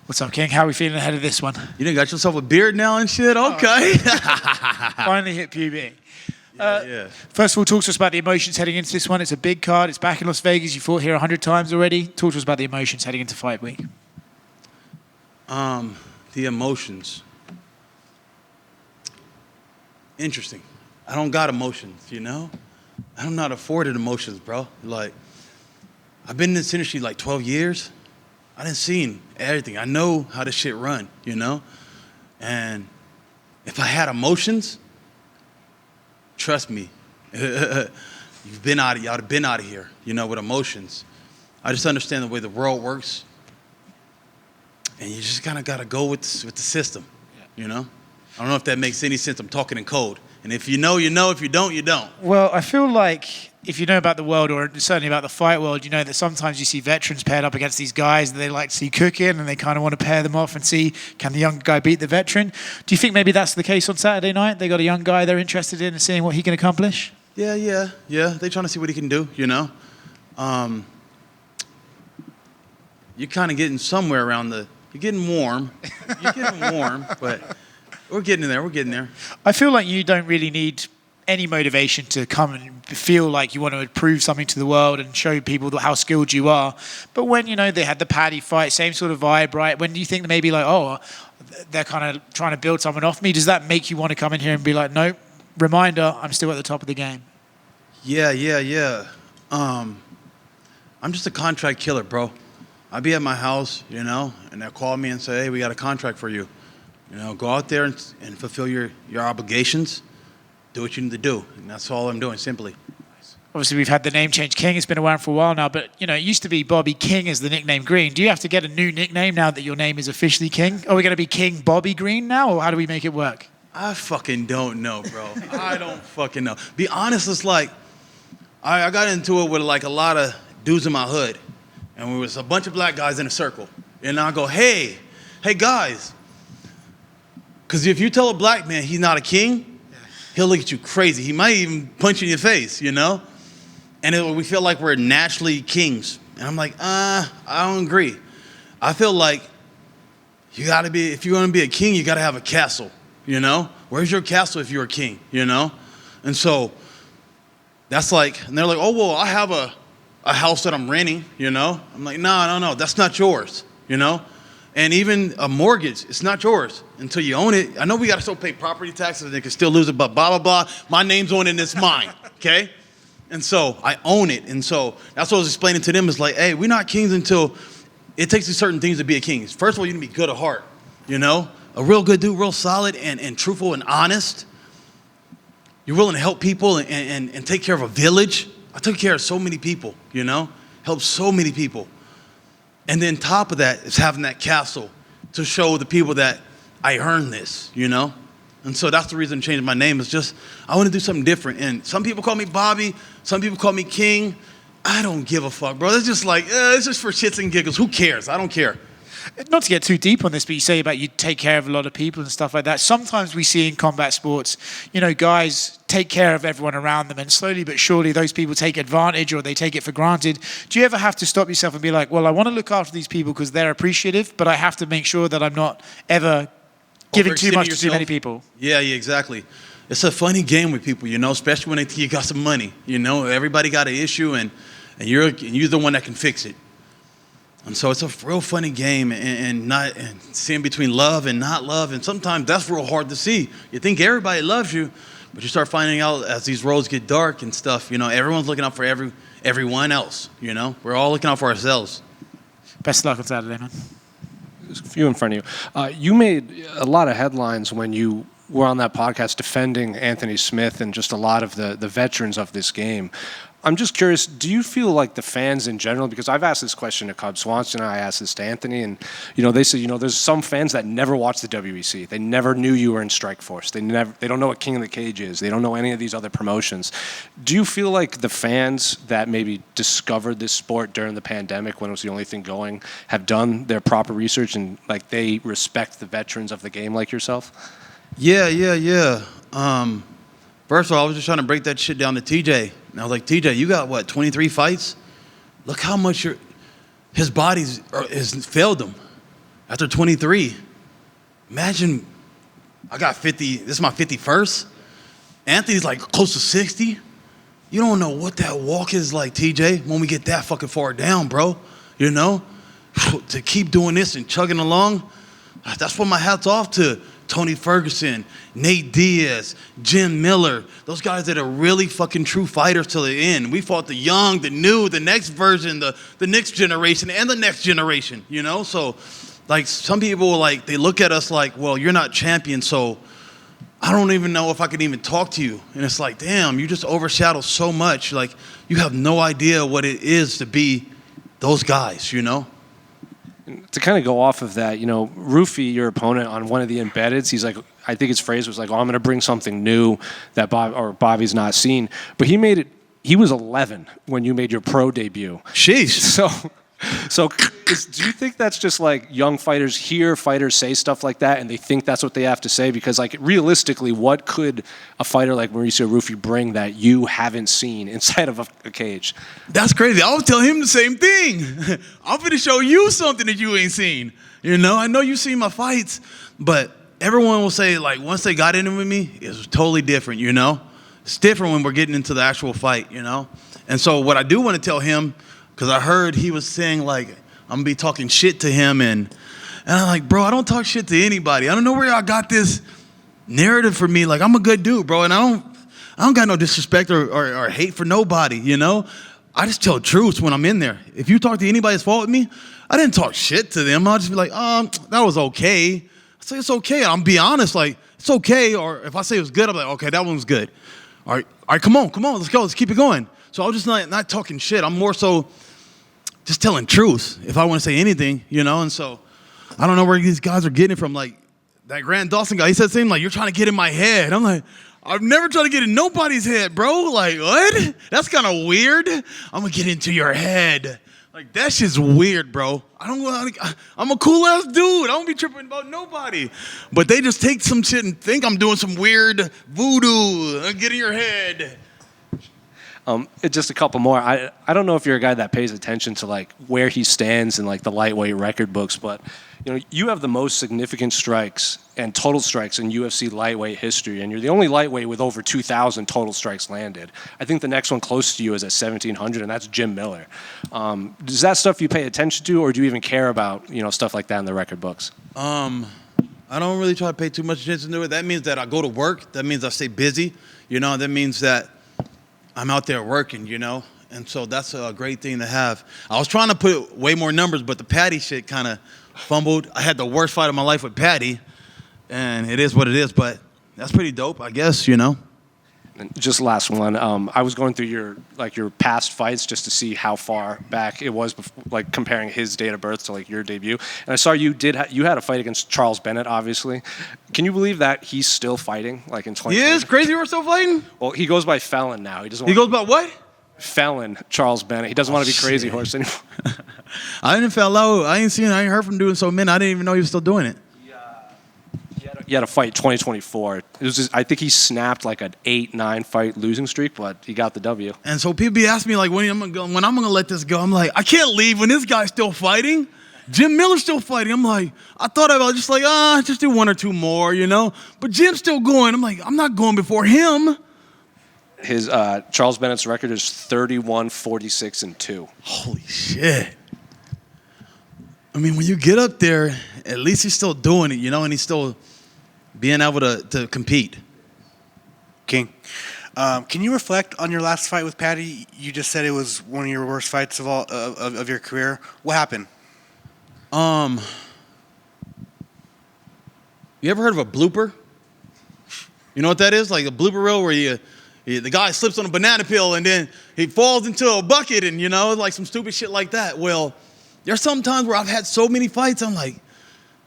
What's up, King? How are we feeling ahead of this one? You done got yourself a beard now and shit? Okay. Finally hit puberty. Yeah. First of all, talk to us about the emotions heading into this one. It's a big card. It's back in Las Vegas. You fought here 100 times already. Talk to us about the emotions heading into fight week. The emotions. Interesting. I don't got emotions, you know? I'm not afforded emotions, bro. Like, I've been in this industry like 12 years. I done seen everything. I know how this shit run, you know? And if I had emotions, trust me, y'all have been out of here, you know, with emotions. I just understand the way the world works. And you just kind of got to go with the system, you know? I don't know if that makes any sense. I'm talking in code. And if you know, you know. If you don't, you don't. Well, I feel like if you know about the world, or certainly about the fight world, you know that sometimes you see veterans paired up against these guys that they like to see cooking, and they kind of want to pair them off and see, can the young guy beat the veteran? Do you think maybe that's the case on Saturday night? They got a young guy they're interested in and seeing what he can accomplish? Yeah. They're trying to see what he can do, you know? You're kind of getting somewhere around you're getting warm. But we're getting there. I feel like you don't really need any motivation to come and feel like you want to prove something to the world and show people how skilled you are. But when, you know, they had the Paddy fight, same sort of vibe, right? When do you think maybe like, oh, they're kind of trying to build someone off me? Does that make you want to come in here and be like, nope, reminder, I'm still at the top of the game? Yeah. I'm just a contract killer, bro. I'd be at my house, you know, and they'll call me and say, hey, we got a contract for you. You know, go out there and fulfill your obligations. Do what you need to do. And that's all I'm doing, simply. Obviously, we've had the name change. King has been around for a while now, but, you know, it used to be Bobby King as the nickname Green. Do you have to get a new nickname now that your name is officially King? Are we going to be King Bobby Green now, or how do we make it work? I fucking don't know, bro. I don't fucking know. Be honest, it's like, I got into it with like a lot of dudes in my hood. And we was a bunch of black guys in a circle. And I go, hey guys. Because if you tell a black man he's not a king, he'll look at you crazy. He might even punch you in your face, you know? And we feel like we're naturally kings. And I'm like, I don't agree. I feel like if you're gonna be a king, you gotta have a castle, you know? Where's your castle if you're a king, you know? And so that's like, and they're like, oh, well, I have a house that I'm renting, you know? I'm like, no, that's not yours, you know? And even a mortgage, it's not yours until you own it. I know we got to still pay property taxes and they can still lose it, but blah, blah, blah. My name's on it and it's mine, okay? And so I own it. And so that's what I was explaining to them is like, hey, we're not kings until it takes certain things to be a king. First of all, you need to be good at heart, you know? A real good dude, real solid and truthful and honest. You're willing to help people and take care of a village. I took care of so many people, you know? Helped so many people. And then top of that is having that castle to show the people that I earned this, you know? And so that's the reason I'm changing my name. Is just, I want to do something different. And some people call me Bobby. Some people call me King. I don't give a fuck, bro. It's just like, it's just for shits and giggles. Who cares? I don't care. Not to get too deep on this, but you say about you take care of a lot of people and stuff like that. Sometimes we see in combat sports, you know, guys take care of everyone around them, and slowly but surely those people take advantage or they take it for granted. Do you ever have to stop yourself and be like, well, I want to look after these people because they're appreciative, but I have to make sure that I'm not ever giving too much to too many people? Yeah, exactly. It's a funny game with people, you know, especially when they think you got some money. You know, everybody got an issue and you're the one that can fix it. And so it's a real funny game and seeing between love and not love. And sometimes that's real hard to see. You think everybody loves you, but you start finding out as these roads get dark and stuff, you know, everyone's looking out for everyone else, you know. We're all looking out for ourselves. Best of luck on Saturday, man. There's a few in front of you. You made a lot of headlines when you were on that podcast defending Anthony Smith and just a lot of the veterans of this game. I'm just curious, do you feel like the fans in general, because I've asked this question to Cub Swanson, I asked this to Anthony, and they say, there's some fans that never watched the WEC. They never knew you were in Strikeforce. They don't know what King of the Cage is. They don't know any of these other promotions. Do you feel like the fans that maybe discovered this sport during the pandemic when it was the only thing going have done their proper research and like they respect the veterans of the game like yourself? Yeah. First of all, I was just trying to break that shit down to TJ. And I was like, TJ, you got, 23 fights? Look how much his body has failed him. after 23. Imagine I got 50. This is my 51st. Anthony's like close to 60. You don't know what that walk is like, TJ, when we get that fucking far down, bro. You know? To keep doing this and chugging along, that's what my hat's off to Tony Ferguson, Nate Diaz, Jim Miller, those guys that are really fucking true fighters till the end. We fought the young, the new, the next version, the next generation, and the next generation, you know? So, like, some people, like, they look at us like, well, you're not champion, so I don't even know if I can even talk to you. And it's like, damn, you just overshadow so much. Like, you have no idea what it is to be those guys, you know? To kind of go off of that, you know, Rufy, your opponent, on one of the embeddeds, he's like, I think his phrase was like, oh, I'm going to bring something new that Bobby's not seen. But he was 11 when you made your pro debut. Sheesh. So do you think that's just like young fighters hear fighters say stuff like that and they think that's what they have to say? Because like realistically, what could a fighter like Mauricio Rufy bring that you haven't seen inside of a cage? That's crazy. I was telling him the same thing. I'm going to show you something that you ain't seen. You know, I know you've seen my fights, but everyone will say like once they got in it with me, it was totally different, you know? It's different when we're getting into the actual fight, you know? And so what I do want to tell him, because I heard he was saying, like, I'm going to be talking shit to him. And I'm like, bro, I don't talk shit to anybody. I don't know where y'all got this narrative for me. Like, I'm a good dude, bro. And I don't got no disrespect or hate for nobody, you know? I just tell truths when I'm in there. If you talk to anybody's fault with me, I didn't talk shit to them. I'll just be like, that was okay. I say it's okay. I'm be honest, like, it's okay. Or if I say it was good, I'm like, okay, that one was good. All right, come on, let's go. Let's keep it going. So I'm just not talking shit. I'm more so just telling truth if I want to say anything, you know? And so I don't know where these guys are getting it from. Like that Grant Dawson guy, he said something like, you're trying to get in my head. I'm like, I've never tried to get in nobody's head, bro. Like, what? That's kind of weird. I'm going to get into your head. Like, that shit's weird, bro. I'm a cool-ass dude. I don't be tripping about nobody. But they just take some shit and think I'm doing some weird voodoo and get in your head. Just a couple more. I don't know if you're a guy that pays attention to like where he stands in like the lightweight record books, but you know you have the most significant strikes and total strikes in UFC lightweight history, and you're the only lightweight with over 2,000 total strikes landed. I think the next one close to you is at 1,700, and that's Jim Miller. Is that stuff you pay attention to, or do you even care about stuff like that in the record books? I don't really try to pay too much attention to it. That means that I go to work. That means I stay busy. That means that I'm out there working, and so that's a great thing to have. I was trying to put way more numbers, but the Paddy shit kind of fumbled. I had the worst fight of my life with Paddy, and it is what it is, but that's pretty dope, I guess, And just last one. I was going through your past fights just to see how far back it was, like comparing his date of birth to like your debut. And I saw you had a fight against Charles Bennett, obviously. Can you believe that he's still fighting, like in 2020? He is crazy. We're still fighting. Well, he goes by Felon now. He goes by what? Felon Charles Bennett. He doesn't want to be Crazy Horse anymore. I didn't follow. I ain't heard from doing so many. I didn't even know he was still doing it. He had a fight 2024. I think he snapped like an 8-9 fight losing streak, but he got the W. And so people be asking me like when I'm gonna let this go. I'm like, I can't leave when this guy's still fighting. Jim Miller's still fighting. I'm like, I thought about just like, just do one or two more, But Jim's still going. I'm like, I'm not going before him. His Charles Bennett's record is 31-46-2. Holy shit. I mean, when you get up there, at least he's still doing it, and he's still being able to compete. King, can you reflect on your last fight with Paddy? You just said it was one of your worst fights of your career. What happened? You ever heard of a blooper? You know what that is? Like a blooper reel where the guy slips on a banana peel and then he falls into a bucket and, like some stupid shit like that. Well, there's some times where I've had so many fights, I'm like,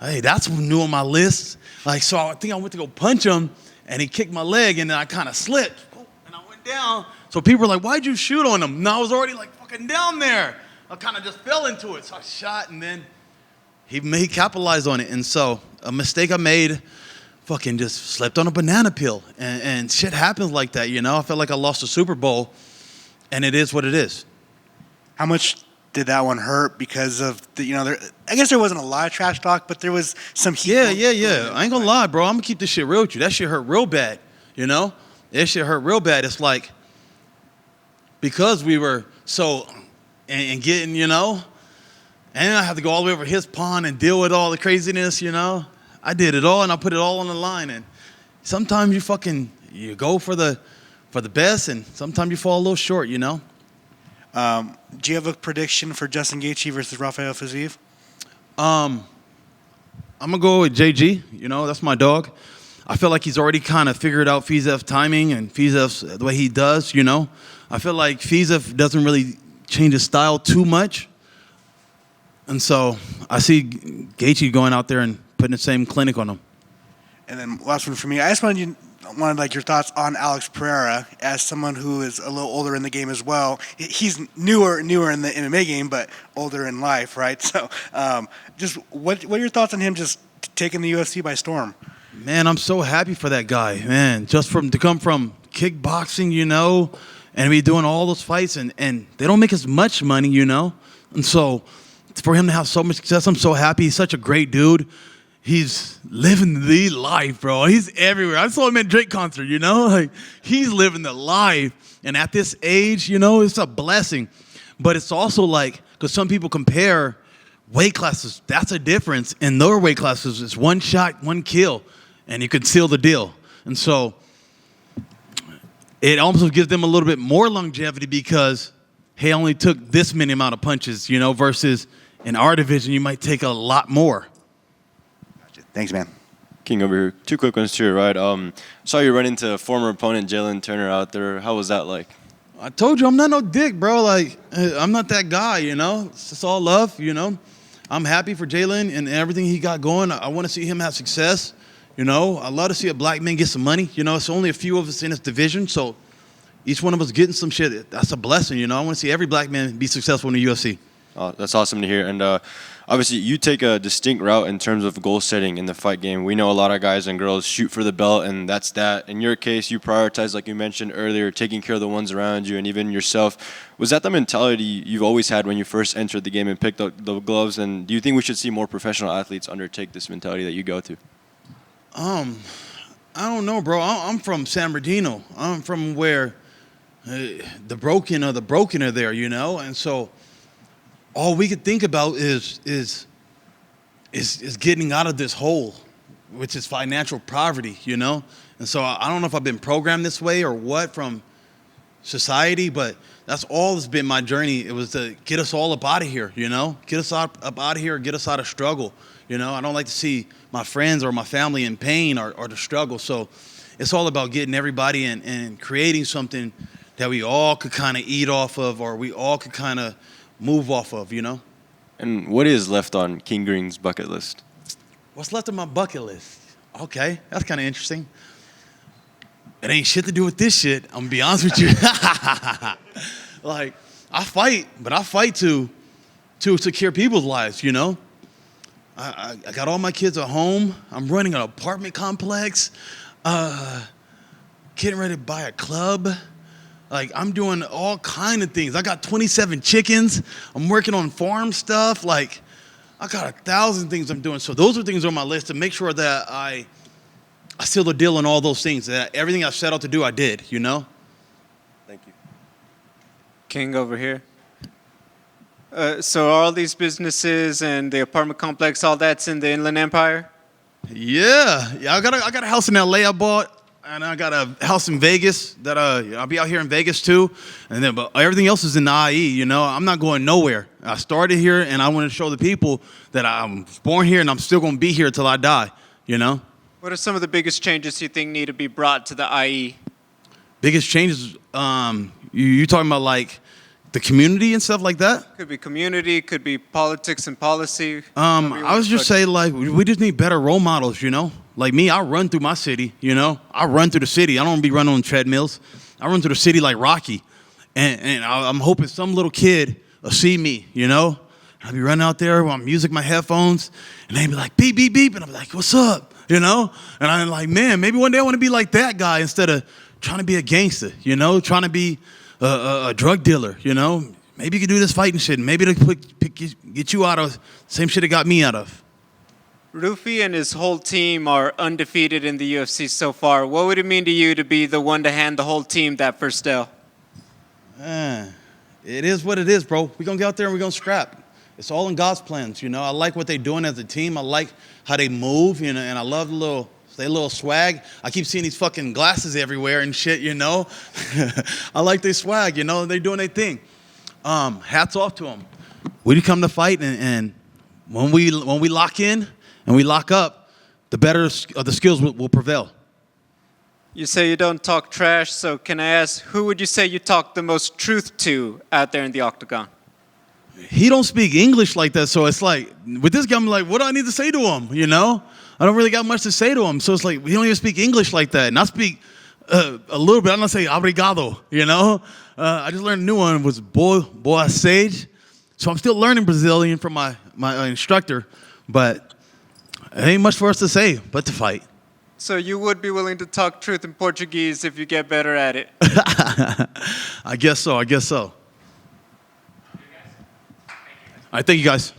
hey, that's new on my list. Like, so I think I went to go punch him, and he kicked my leg, and then I kind of slipped, and I went down. So people were like, why'd you shoot on him? And I was already, like, fucking down there. I kind of just fell into it. So I shot, and then he capitalized on it. And so a mistake I made, fucking just slept on a banana peel. And shit happens like that, I felt like I lost a Super Bowl, and it is what it is. How much did that one hurt because of I guess there wasn't a lot of trash talk, but there was some heat. Yeah. I ain't gonna lie, bro. I'm gonna keep this shit real with you. That shit hurt real bad, That shit hurt real bad. It's like, because we were so, and getting, and I have to go all the way over his pond and deal with all the craziness, I did it all, and I put it all on the line, and sometimes you go for the best, and sometimes you fall a little short, Do you have a prediction for Justin Gaethje versus Rafael Fiziev? I'm gonna go with JG. That's my dog. I feel like he's already kind of figured out Fizev's timing and Fizev's the way he does. I feel like Fizev doesn't really change his style too much, and so I see Gaethje going out there and putting the same clinic on him. And then last one for me, I just wanted your thoughts on Alex Pereira as someone who is a little older in the game as well. He's newer in the MMA game, but older in life, right? So, just what are your thoughts on him just taking the UFC by storm? Man, I'm so happy for that guy, man. Just to come from kickboxing, and be doing all those fights, and they don't make as much money, and so for him to have so much success, I'm so happy. He's such a great dude. He's living the life, bro. He's everywhere. I saw him at Drake concert, like he's living the life. And at this age, it's a blessing. But it's also like, because some people compare weight classes, that's a difference. In lower weight classes, it's one shot, one kill, and you could seal the deal. And so it almost gives them a little bit more longevity because he only took this many amount of punches, versus in our division, you might take a lot more. Thanks, man. King over here. 2 quick ones to your right. Saw you run into former opponent Jalen Turner out there. How was that like? I told you I'm not no dick, bro. Like, I'm not that guy, It's just all love, I'm happy for Jalen and everything he got going. I want to see him have success, I love to see a black man get some money. It's only a few of us in this division, so each one of us getting some shit, that's a blessing, I want to see every black man be successful in the UFC. Oh, that's awesome to hear. And obviously, you take a distinct route in terms of goal setting in the fight game. We know a lot of guys and girls shoot for the belt, and that's that. In your case, you prioritize, like you mentioned earlier, taking care of the ones around you and even yourself. Was that the mentality you've always had when you first entered the game and picked up the gloves? And do you think we should see more professional athletes undertake this mentality that you go to? I don't know, bro. I'm from San Bernardino. I'm from where the broken are there, and so all we could think about is getting out of this hole, which is financial poverty, And so I don't know if I've been programmed this way or what from society, but that's all that's been my journey. It was to get us all up out of here, Get us up out of here, get us out of struggle, I don't like to see my friends or my family in pain or the struggle. So it's all about getting everybody and creating something that we all could kind of eat off of, or we all could kind of move off of, And what is left on King Green's bucket list? What's left on my bucket list? Okay, that's kind of interesting. It ain't shit to do with this shit. I'm gonna be honest with you. Like, I fight, but I fight to secure people's lives, I got all my kids at home. I'm running an apartment complex. Getting ready to buy a club. Like, I'm doing all kind of things. I got 27 chickens. I'm working on farm stuff. Like, I got 1,000 things I'm doing. So those are things on my list to make sure that I seal the deal on all those things. That everything I set out to do, I did, Thank you. King over here. So all these businesses and the apartment complex, all that's in the Inland Empire? Yeah. I got a house in LA I bought. And I got a house in Vegas that I'll be out here in Vegas too, but everything else is in the IE. I'm not going nowhere. I started here, and I want to show the people that I'm born here, and I'm still going to be here till I die. What are some of the biggest changes you think need to be brought to the IE? Biggest changes? You talking about like the community and stuff like that? Could be community, could be politics and policy. I was just saying, like, we just need better role models. Like me, I run through my city, I run through the city. I don't be running on treadmills. I run through the city like Rocky. And I'm hoping some little kid will see me, I'll be running out there with my music, my headphones, and they be like, beep, beep, beep. And I'm like, what's up, And I'm like, man, maybe one day I want to be like that guy instead of trying to be a gangster, trying to be a drug dealer, maybe you can do this fighting shit. Maybe it'll get you out of same shit it got me out of. Rufy and his whole team are undefeated in the UFC so far. What would it mean to you to be the one to hand the whole team that first L? It is what it is, bro. We're going to get out there and we're going to scrap. It's all in God's plans, you know. I like what they're doing as a team. I like how they move, you know, and I love their little swag. I keep seeing these fucking glasses everywhere and shit, you know. I like their swag, you know. They're doing their thing. Hats off to them. We come to fight, and when we lock in and we lock up, the better of the skills will prevail. You say you don't talk trash, so can I ask, who would you say you talk the most truth to out there in the octagon? He don't speak English like that, so it's like, with this guy, I'm like, what do I need to say to him, you know? I don't really got much to say to him, so it's like, he don't even speak English like that. And I speak a little bit. I don't say obrigado, you know? I just learned a new one, was boa sage. So I'm still learning Brazilian from my instructor, but it ain't much for us to say but to fight. So you would be willing to talk truth in Portuguese if you get better at it? I guess so. All right, thank you guys.